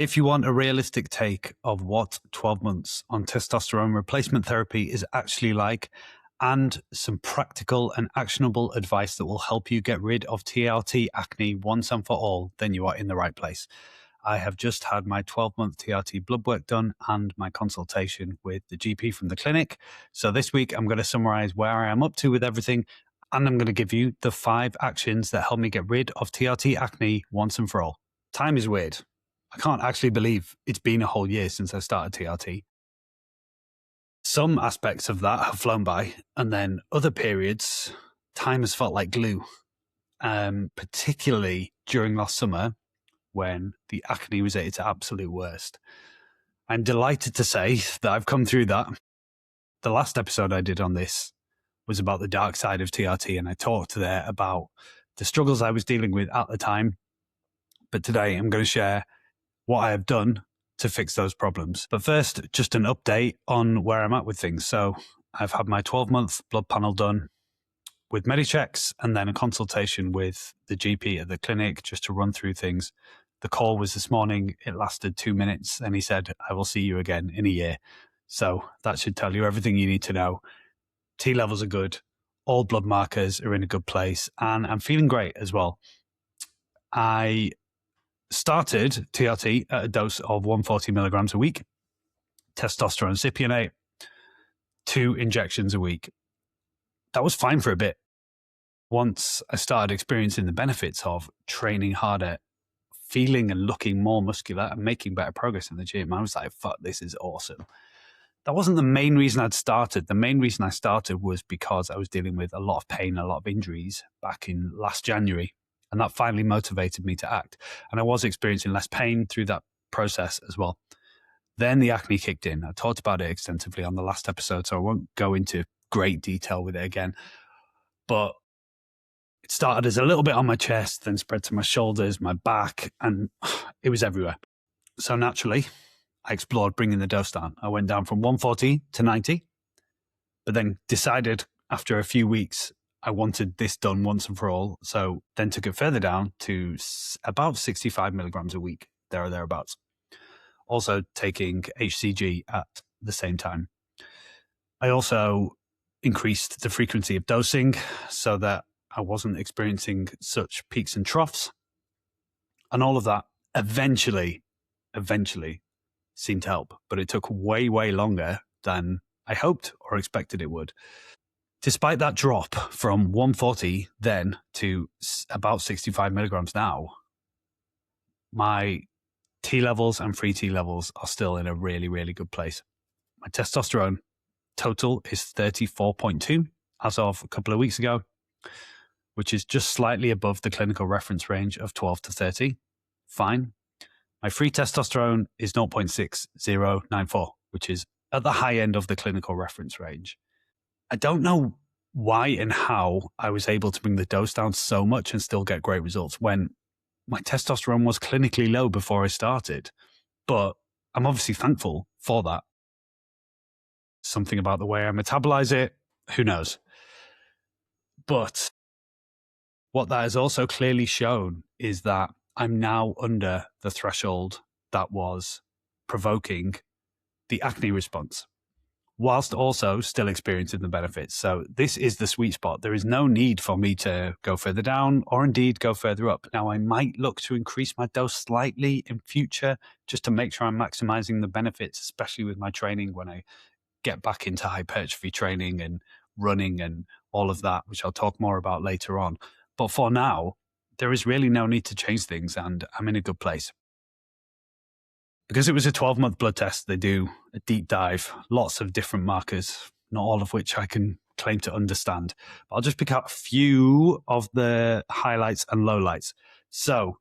If you want a realistic take of what 12 months on testosterone replacement therapy is actually like, and some practical and actionable advice that will help you get rid of TRT acne once and for all, then you are in the right place. I have just had my 12-month TRT blood work done and my consultation with the GP from the clinic. So this week, I'm going to summarize where I am up to with everything, and I'm going to give you the 5 actions that help me get rid of TRT acne once and for all. Time is weird. I can't actually believe it's been a whole year since I started TRT. Some aspects of that have flown by, and then other periods, time has felt like glue, particularly during last summer when the acne was at its absolute worst. I'm delighted to say that I've come through that. The last episode I did on this was about the dark side of TRT, and I talked there about the struggles I was dealing with at the time. But today I'm going to share what I have done to fix those problems. But first, just an update on where I'm at with things. So I've had my 12-month blood panel done with Medichecks and then a consultation with the GP at the clinic just to run through things. The call was this morning. It lasted 2 minutes and he said, I will see you again in a year. So that should tell you everything you need to know. T levels are good. All blood markers are in a good place and I'm feeling great as well. I started TRT at a dose of 140 milligrams a week, testosterone cypionate, 2 injections a week. That was fine for a bit. Once I started experiencing the benefits of training harder, feeling and looking more muscular and making better progress in the gym, I was like, fuck, this is awesome. That wasn't the main reason I'd started. The main reason I started was because I was dealing with a lot of pain, a lot of injuries back in last January. And that finally motivated me to act. And I was experiencing less pain through that process as well. Then the acne kicked in. I talked about it extensively on the last episode, so I won't go into great detail with it again. But it started as a little bit on my chest, then spread to my shoulders, my back, and it was everywhere. So naturally, I explored bringing the dose down. I went down from 140 to 90, but then decided after a few weeks I wanted this done once and for all. So then took it further down to about 65 milligrams a week, there or thereabouts. Also taking HCG at the same time. I also increased the frequency of dosing so that I wasn't experiencing such peaks and troughs. And all of that eventually seemed to help. But it took way, way longer than I hoped or expected it would. Despite that drop from 140 then to about 65 milligrams now, my T levels and free T levels are still in a really, really good place. My testosterone total is 34.2 as of a couple of weeks ago, which is just slightly above the clinical reference range of 12 to 30. Fine. My free testosterone is 0.6094, which is at the high end of the clinical reference range. I don't know why and how I was able to bring the dose down so much and still get great results when my testosterone was clinically low before I started. But I'm obviously thankful for that. Something about the way I metabolize it, who knows? But what that has also clearly shown is that I'm now under the threshold that was provoking the acne response, whilst also still experiencing the benefits. So this is the sweet spot. There is no need for me to go further down or indeed go further up. Now, I might look to increase my dose slightly in future just to make sure I'm maximizing the benefits, especially with my training when I get back into hypertrophy training and running and all of that, which I'll talk more about later on. But for now, there is really no need to change things and I'm in a good place. Because it was a 12-month blood test, they do a deep dive, lots of different markers, not all of which I can claim to understand. But I'll just pick out a few of the highlights and lowlights. So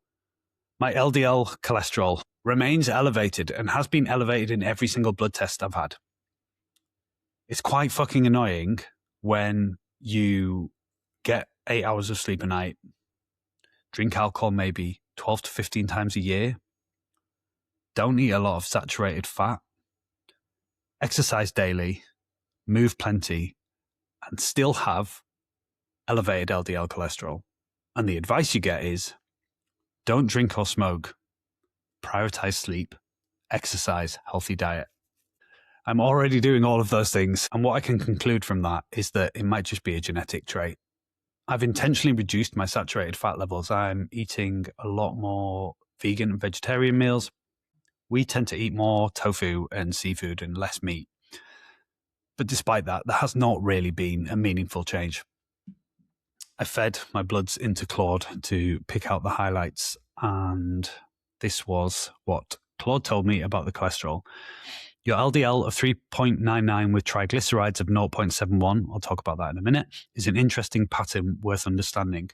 my LDL cholesterol remains elevated and has been elevated in every single blood test I've had. It's quite fucking annoying when you get 8 hours of sleep a night, drink alcohol maybe 12 to 15 times a year, don't eat a lot of saturated fat, exercise daily, move plenty, and still have elevated LDL cholesterol. And the advice you get is, don't drink or smoke, prioritize sleep, exercise, healthy diet. I'm already doing all of those things, and what I can conclude from that is that it might just be a genetic trait. I've intentionally reduced my saturated fat levels. I'm eating a lot more vegan and vegetarian meals. We tend to eat more tofu and seafood and less meat. But despite that, there has not really been a meaningful change. I fed my bloods into Claude to pick out the highlights, and this was what Claude told me about the cholesterol. Your LDL of 3.99 with triglycerides of 0.71, I'll talk about that in a minute, is an interesting pattern worth understanding.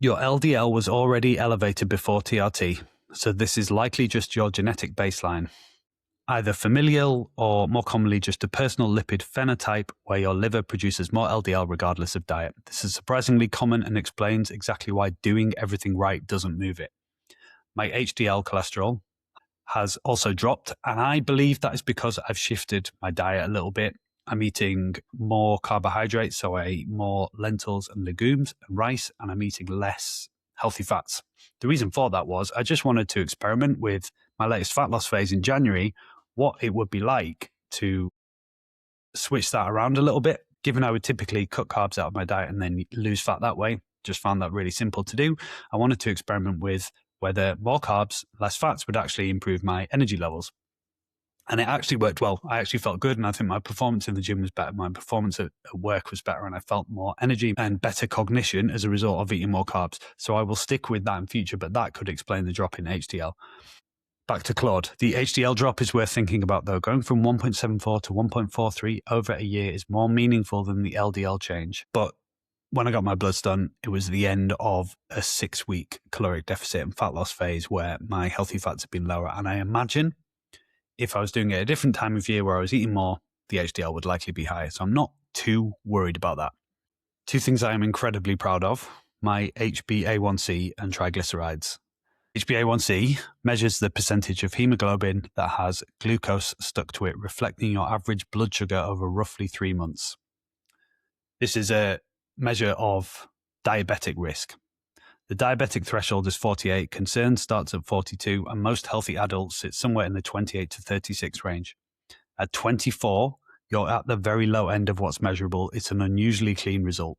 Your LDL was already elevated before TRT, so this is likely just your genetic baseline. Either familial or more commonly just a personal lipid phenotype where your liver produces more LDL regardless of diet. This is surprisingly common and explains exactly why doing everything right doesn't move it. My HDL cholesterol has also dropped, and I believe that is because I've shifted my diet a little bit. I'm eating more carbohydrates, so I eat more lentils and legumes and rice, and I'm eating less healthy fats. The reason for that was I just wanted to experiment with my latest fat loss phase in January, what it would be like to switch that around a little bit, given I would typically cut carbs out of my diet and then lose fat that way. Just found that really simple to do. I wanted to experiment with whether more carbs, less fats would actually improve my energy levels. And it actually worked well. I actually felt good, and I think my performance in the gym was better. My performance at work was better, and I felt more energy and better cognition as a result of eating more carbs. So I will stick with that in future, but that could explain the drop in HDL. Back to Claude. The HDL drop is worth thinking about, though. Going from 1.74 to 1.43 over a year is more meaningful than the LDL change. But when I got my bloods done, it was the end of a 6-week caloric deficit and fat loss phase where my healthy fats have been lower. And I imagine if I was doing it at a different time of year where I was eating more, the HDL would likely be higher. So I'm not too worried about that. Two things I am incredibly proud of: my HbA1c and triglycerides. HbA1c measures the percentage of hemoglobin that has glucose stuck to it, reflecting your average blood sugar over roughly 3 months. This is a measure of diabetic risk. The diabetic threshold is 48, concern starts at 42, and most healthy adults sit somewhere in the 28 to 36 range. At 24, you're at the very low end of what's measurable. It's an unusually clean result.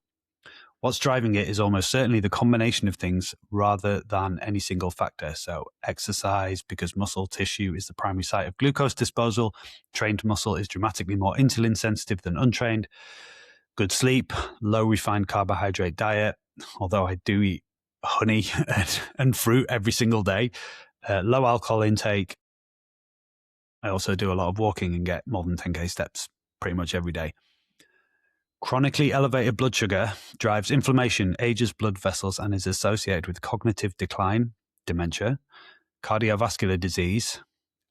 What's driving it is almost certainly the combination of things rather than any single factor. So exercise, because muscle tissue is the primary site of glucose disposal. Trained muscle is dramatically more insulin sensitive than untrained. Good sleep, low refined carbohydrate diet, although I do eat honey and fruit every single day. Low alcohol intake. I also do a lot of walking and get more than 10K steps pretty much every day. Chronically elevated blood sugar drives inflammation, ages blood vessels, and is associated with cognitive decline, dementia, cardiovascular disease,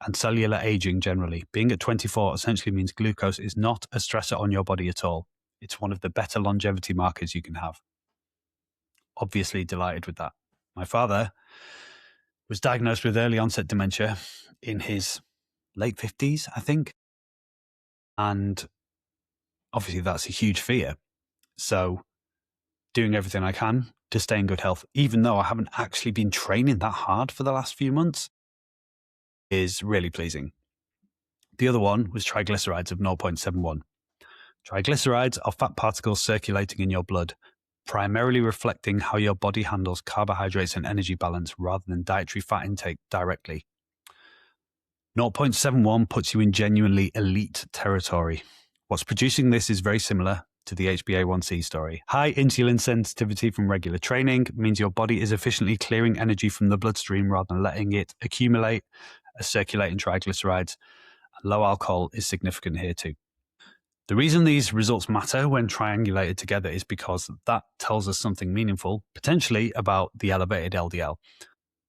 and cellular aging generally. Being at 24 essentially means glucose is not a stressor on your body at all. It's one of the better longevity markers you can have. Obviously delighted with that. My father was diagnosed with early onset dementia in his late 50s, I think. And obviously that's a huge fear. So doing everything I can to stay in good health, even though I haven't actually been training that hard for the last few months, is really pleasing. The other one was triglycerides of 0.71. Triglycerides are fat particles circulating in your blood, primarily reflecting how your body handles carbohydrates and energy balance rather than dietary fat intake directly. 0.71 puts you in genuinely elite territory. What's producing this is very similar to the HbA1c story. High insulin sensitivity from regular training means your body is efficiently clearing energy from the bloodstream rather than letting it accumulate as circulating triglycerides. Low alcohol is significant here too. The reason these results matter when triangulated together is because that tells us something meaningful, potentially about the elevated LDL.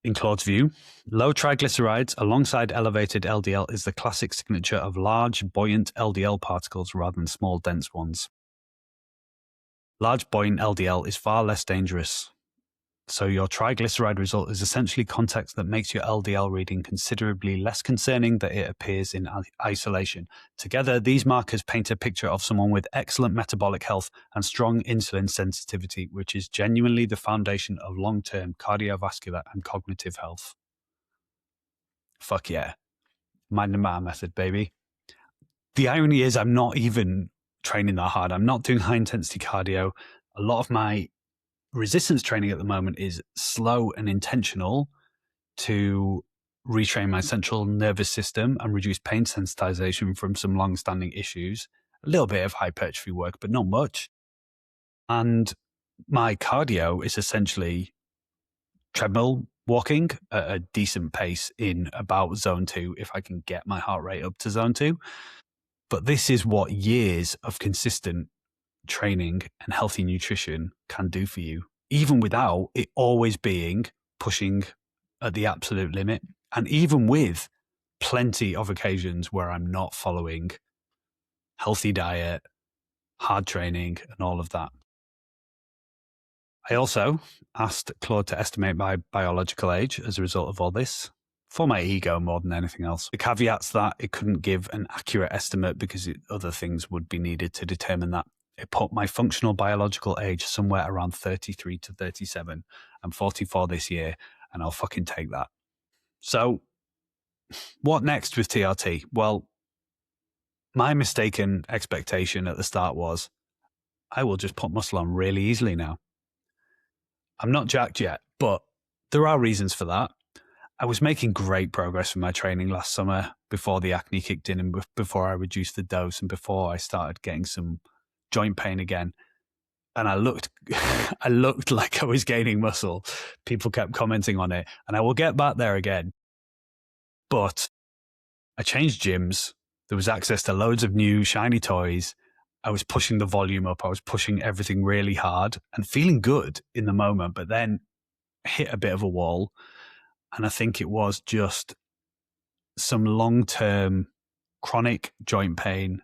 In Claude's view, low triglycerides alongside elevated LDL is the classic signature of large, buoyant LDL particles rather than small, dense ones. Large, buoyant LDL is far less dangerous. So your triglyceride result is essentially context that makes your LDL reading considerably less concerning than it appears in isolation. Together, these markers paint a picture of someone with excellent metabolic health and strong insulin sensitivity, which is genuinely the foundation of long-term cardiovascular and cognitive health. Fuck yeah. Mind the matter method, baby. The irony is I'm not even training that hard. I'm not doing high intensity cardio. A lot of my resistance training at the moment is slow and intentional to retrain my central nervous system and reduce pain sensitization from some long-standing issues. A little bit of hypertrophy work, but not much. And my cardio is essentially treadmill walking at a decent pace in about zone 2 if I can get my heart rate up to zone 2. But this is what years of consistent training and healthy nutrition can do for you, even without it always being pushing at the absolute limit. And even with plenty of occasions where I'm not following healthy diet, hard training, and all of that. I also asked Claude to estimate my biological age as a result of all this, for my ego more than anything else. The caveat's that it couldn't give an accurate estimate because other things would be needed to determine that. It put my functional biological age somewhere around 33 to 37. I'm 44 this year, and I'll fucking take that. So, what next with TRT? Well, my mistaken expectation at the start was, I will just put muscle on really easily now. I'm not jacked yet, but there are reasons for that. I was making great progress with my training last summer before the acne kicked in and before I reduced the dose and before I started getting some joint pain again. And I looked like I was gaining muscle. People kept commenting on it, and I will get back there again. But I changed gyms. There was access to loads of new shiny toys. I was pushing the volume up. I was pushing everything really hard and feeling good in the moment, but then hit a bit of a wall. And I think it was just some long-term chronic joint pain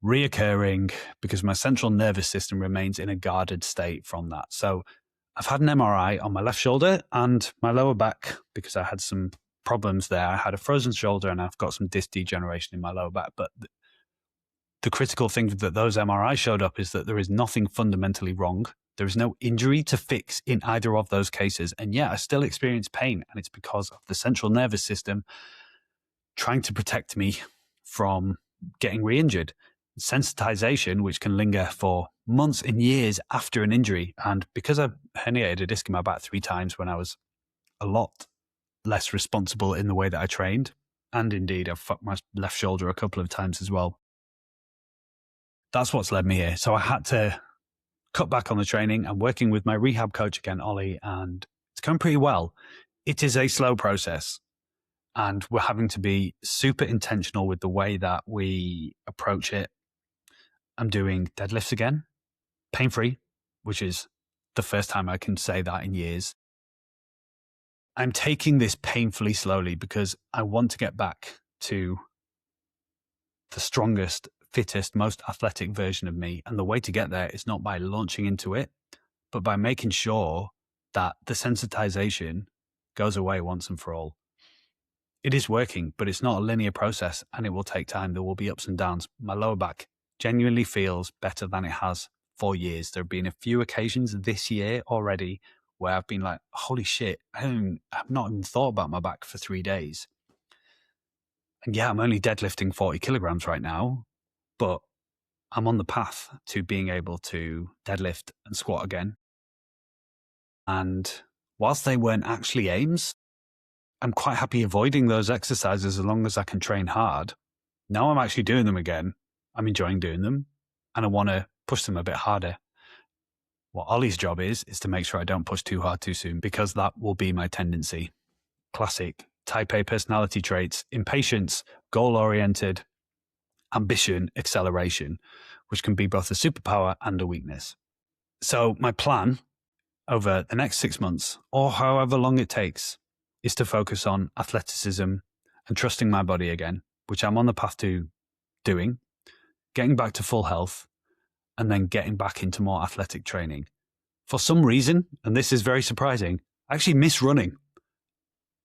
reoccurring because my central nervous system remains in a guarded state from that. So I've had an MRI on my left shoulder and my lower back because I had some problems there. I had a frozen shoulder and I've got some disc degeneration in my lower back. But the critical thing that those MRIs showed up is that there is nothing fundamentally wrong. There is no injury to fix in either of those cases. And yeah, I still experience pain, and it's because of the central nervous system trying to protect me from getting re-injured. Sensitization, which can linger for months and years after an injury. And because I herniated a disc in my back 3 times when I was a lot less responsible in the way that I trained, and indeed I've fucked my left shoulder a couple of times as well. That's what's led me here. So I had to cut back on the training. I'm working with my rehab coach again, Ollie, and it's going pretty well. It is a slow process, and we're having to be super intentional with the way that we approach it. I'm doing deadlifts again, pain-free, which is the first time I can say that in years. I'm taking this painfully slowly because I want to get back to the strongest, fittest, most athletic version of me. And the way to get there is not by launching into it, but by making sure that the sensitization goes away once and for all. It is working, but it's not a linear process and it will take time. There will be ups and downs. My lower back genuinely feels better than it has for years. There have been a few occasions this year already where I've been like, holy shit, I've not even thought about my back for 3 days. And yeah, I'm only deadlifting 40 kilograms right now, but I'm on the path to being able to deadlift and squat again. And whilst they weren't actually aims, I'm quite happy avoiding those exercises as long as I can train hard. Now I'm actually doing them again. I'm enjoying doing them and I want to push them a bit harder. What Ollie's job is to make sure I don't push too hard too soon, because that will be my tendency. Classic type A personality traits: impatience, goal-oriented, ambition, acceleration, which can be both a superpower and a weakness. So my plan over the next 6 months, or however long it takes, is to focus on athleticism and trusting my body again, which I'm on the path to doing, getting back to full health, and then getting back into more athletic training. For some reason, and this is very surprising, I actually miss running.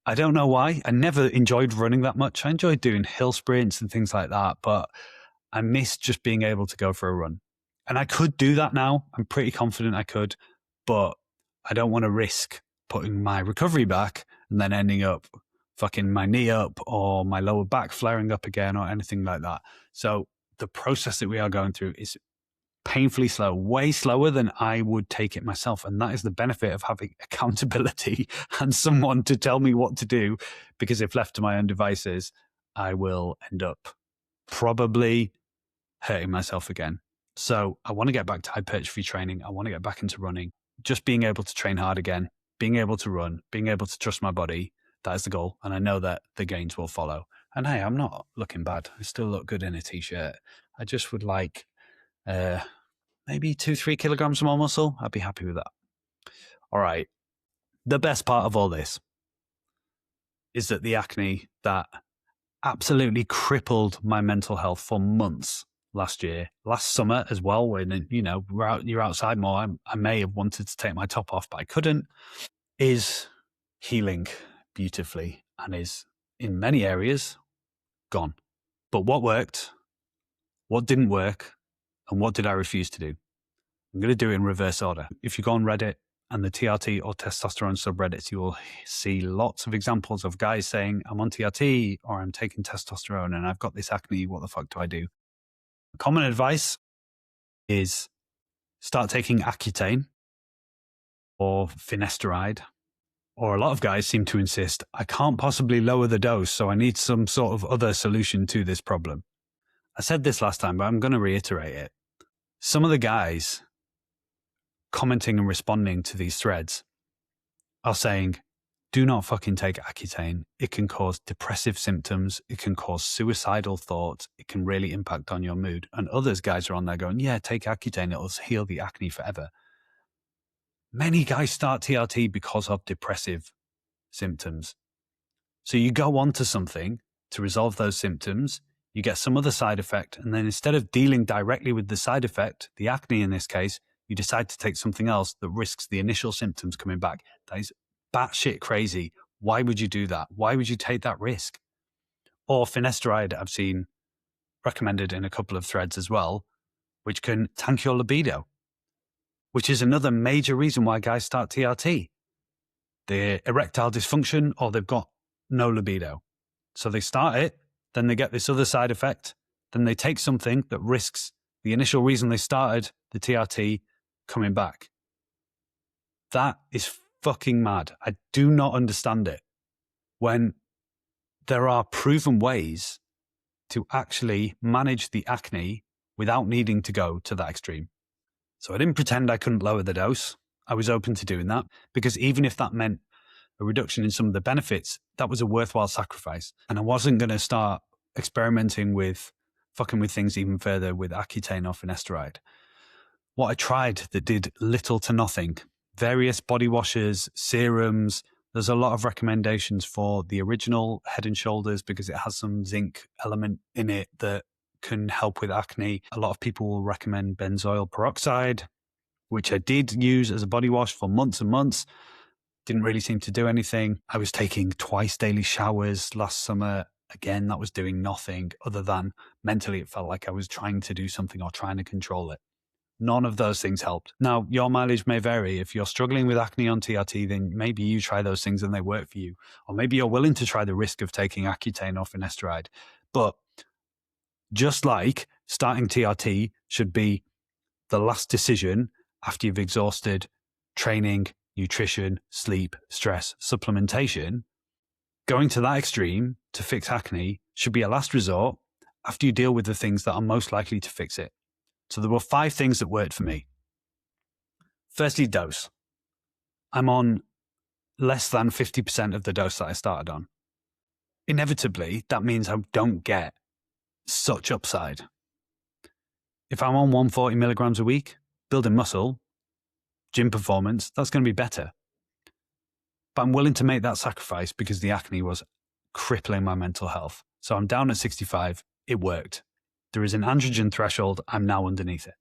I don't know why. I never enjoyed running that much. I enjoyed doing hill sprints and things like that, but I miss just being able to go for a run. And I could do that now. I'm pretty confident I could, but I don't want to risk putting my recovery back and then ending up fucking my knee up or my lower back flaring up again or anything like that. So the process that we are going through is painfully slow, way slower than I would take it myself. And that is the benefit of having accountability and someone to tell me what to do, because if left to my own devices, I will end up probably hurting myself again. So I want to get back to hypertrophy training. I want to get back into running, just being able to train hard again, being able to run, being able to trust my body. That is the goal. And I know that the gains will follow. And hey, I'm not looking bad. I still look good in a t-shirt. I just would like maybe 2-3 kilograms more muscle. I'd be happy with that. All right. The best part of all this is that the acne that absolutely crippled my mental health for months last year, last summer as well, when, you know, you're outside more. I may have wanted to take my top off, but I couldn't, is healing beautifully and is in many areas gone. But what worked, what didn't work, and what did I refuse to do? I'm going to do it in reverse order. If you go on Reddit and the TRT or testosterone subreddits, you will see lots of examples of guys saying, I'm on TRT or I'm taking testosterone and I've got this acne. What the fuck do I do? Common advice is start taking Accutane or finasteride. Or a lot of guys seem to insist, I can't possibly lower the dose, so I need some sort of other solution to this problem. I said this last time, but I'm going to reiterate it. Some of the guys commenting and responding to these threads are saying, do not fucking take Accutane. It can cause depressive symptoms. It can cause suicidal thoughts. It can really impact on your mood. And others guys are on there going, yeah, take Accutane. It'll heal the acne forever. Many guys start TRT because of depressive symptoms. So you go on to something to resolve those symptoms, you get some other side effect, and then instead of dealing directly with the side effect, the acne in this case, you decide to take something else that risks the initial symptoms coming back. That is batshit crazy. Why would you do that? Why would you take that risk? Or finasteride, I've seen recommended in a couple of threads as well, which can tank your libido, which is another major reason why guys start TRT. The erectile dysfunction, or they've got no libido. So they start it, then they get this other side effect, then they take something that risks the initial reason they started the TRT coming back. That is fucking mad. I do not understand it. When there are proven ways to actually manage the acne without needing to go to that extreme. So I didn't pretend I couldn't lower the dose. I was open to doing that, because even if that meant a reduction in some of the benefits, that was a worthwhile sacrifice. And I wasn't going to start experimenting with fucking with things even further with Accutane or finasteride. What I tried that did little to nothing, various body washes, serums. There's a lot of recommendations for the original Head and Shoulders because it has some zinc element in it that can help with acne. A lot of people will recommend benzoyl peroxide, which I did use as a body wash for months and months. Didn't really seem to do anything. I was taking twice daily showers last summer. Again, that was doing nothing other than mentally it felt like I was trying to do something or trying to control it. None of those things helped. Now, your mileage may vary. If you're struggling with acne on TRT, then maybe you try those things and they work for you. Or maybe you're willing to try the risk of taking Accutane or finasteride. But just like starting TRT should be the last decision after you've exhausted training, nutrition, sleep, stress, supplementation, going to that extreme to fix acne should be a last resort after you deal with the things that are most likely to fix it. So there were 5 things that worked for me. Firstly, dose. I'm on less than 50% of the dose that I started on. Inevitably, that means I don't get such upside. If I'm on 140 milligrams a week, building muscle, gym performance, that's going to be better. But I'm willing to make that sacrifice because the acne was crippling my mental health. So I'm down at 65. It worked. There is an androgen threshold. I'm now underneath it.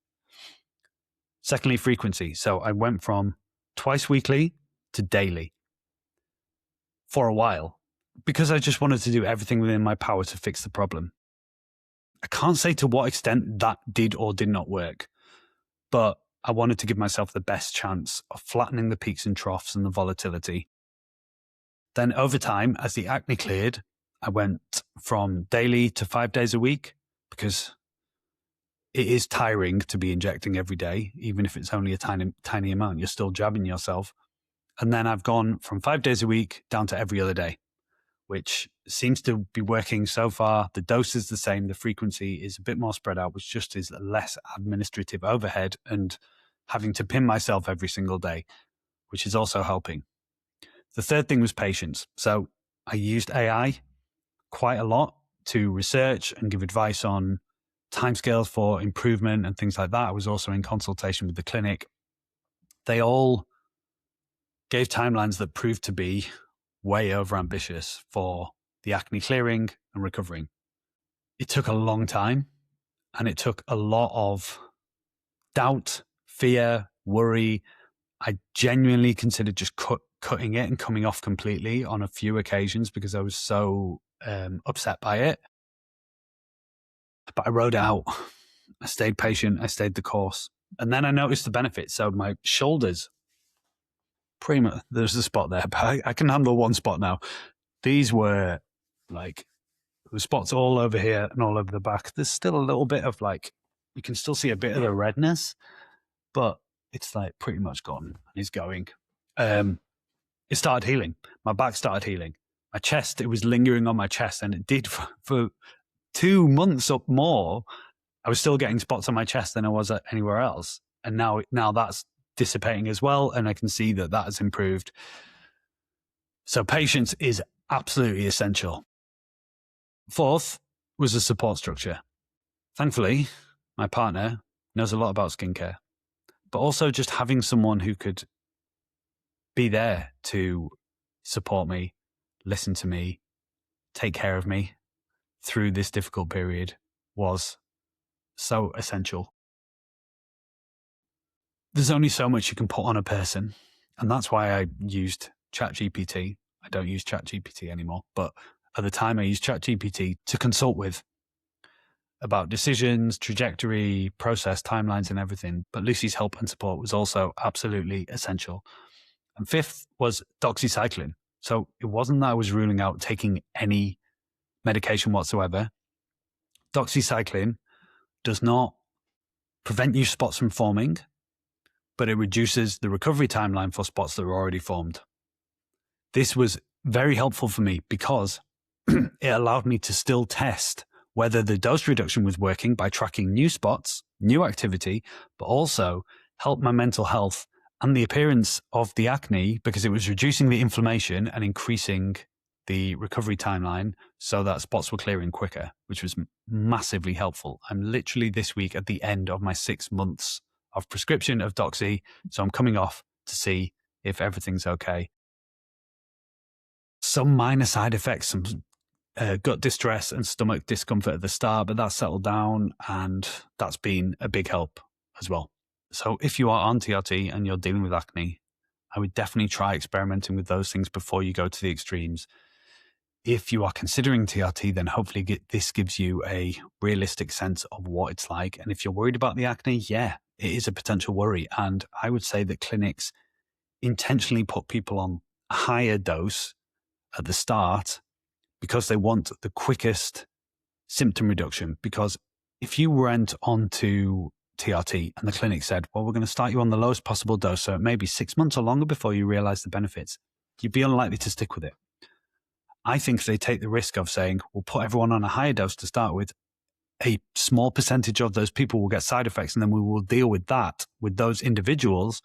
Secondly, frequency. So I went from twice weekly to daily for a while because I just wanted to do everything within my power to fix the problem. I can't say to what extent that did or did not work, but I wanted to give myself the best chance of flattening the peaks and troughs and the volatility. Then over time, as the acne cleared, I went from daily to 5 days a week because it is tiring to be injecting every day, even if it's only a tiny amount. You're still jabbing yourself. And then I've gone from 5 days a week down to every other day, which seems to be working so far. The dose is the same. The frequency is a bit more spread out, which just is less administrative overhead and having to pin myself every single day, which is also helping. The third thing was patience. So I used AI quite a lot to research and give advice on timescales for improvement and things like that. I was also in consultation with the clinic. They all gave timelines that proved to be way over ambitious for the acne clearing and recovering. It took a long time, and it took a lot of doubt, fear, worry. I genuinely considered just cutting it and coming off completely on a few occasions because I was so upset by it. But I rode it out. I stayed patient. I stayed the course. And then I noticed the benefits. So my shoulders, pretty much, there's a spot there, but I can handle one spot now. These were like, the spots all over here and all over the back. There's still a little bit of like, you can still see a bit of the redness, but it's like pretty much gone and it's going. It started healing. My back started healing. My chest, it was lingering on my chest, and it did for 2 months up more. I was still getting spots on my chest than I was anywhere else. And now that's dissipating as well. And I can see that has improved. So patience is absolutely essential. Fourth was the support structure. Thankfully, my partner knows a lot about skincare, but also just having someone who could be there to support me, listen to me, take care of me through this difficult period was so essential. There's only so much you can put on a person, and that's why I used ChatGPT. I don't use ChatGPT anymore, but at the time I used ChatGPT to consult with about decisions, trajectory, process, timelines, and everything. But Lucy's help and support was also absolutely essential. And fifth was doxycycline. So it wasn't that I was ruling out taking any medication whatsoever. Doxycycline does not prevent new spots from forming, but it reduces the recovery timeline for spots that are already formed. This was very helpful for me because it allowed me to still test whether the dose reduction was working by tracking new spots, new activity, but also help my mental health and the appearance of the acne because it was reducing the inflammation and increasing the recovery timeline so that spots were clearing quicker, which was massively helpful. I'm literally this week at the end of my 6 months of prescription of Doxy, so I'm coming off to see if everything's okay. Some minor side effects, some gut distress and stomach discomfort at the start, but that's settled down and that's been a big help as well. So if you are on TRT and you're dealing with acne, I would definitely try experimenting with those things before you go to the extremes. If you are considering TRT, then hopefully this gives you a realistic sense of what it's like. And if you're worried about the acne, yeah, it is a potential worry. And I would say that clinics intentionally put people on a higher dose at the start because they want the quickest symptom reduction. Because if you went onto TRT and the clinic said, well, we're going to start you on the lowest possible dose, so it may be 6 months or longer before you realize the benefits, you'd be unlikely to stick with it. I think they take the risk of saying, we'll put everyone on a higher dose to start with. A small percentage of those people will get side effects, and then we will deal with that with those individuals,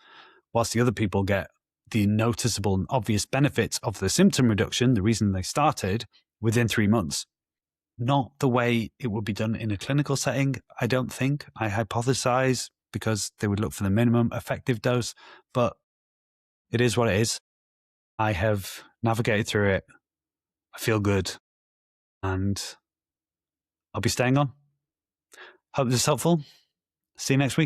whilst the other people get the noticeable and obvious benefits of the symptom reduction, the reason they started, within 3 months. Not the way it would be done in a clinical setting, I don't think. I hypothesize because they would look for the minimum effective dose, but it is what it is. I have navigated through it. I feel good, and I'll be staying on. Hope this is helpful. See you next week.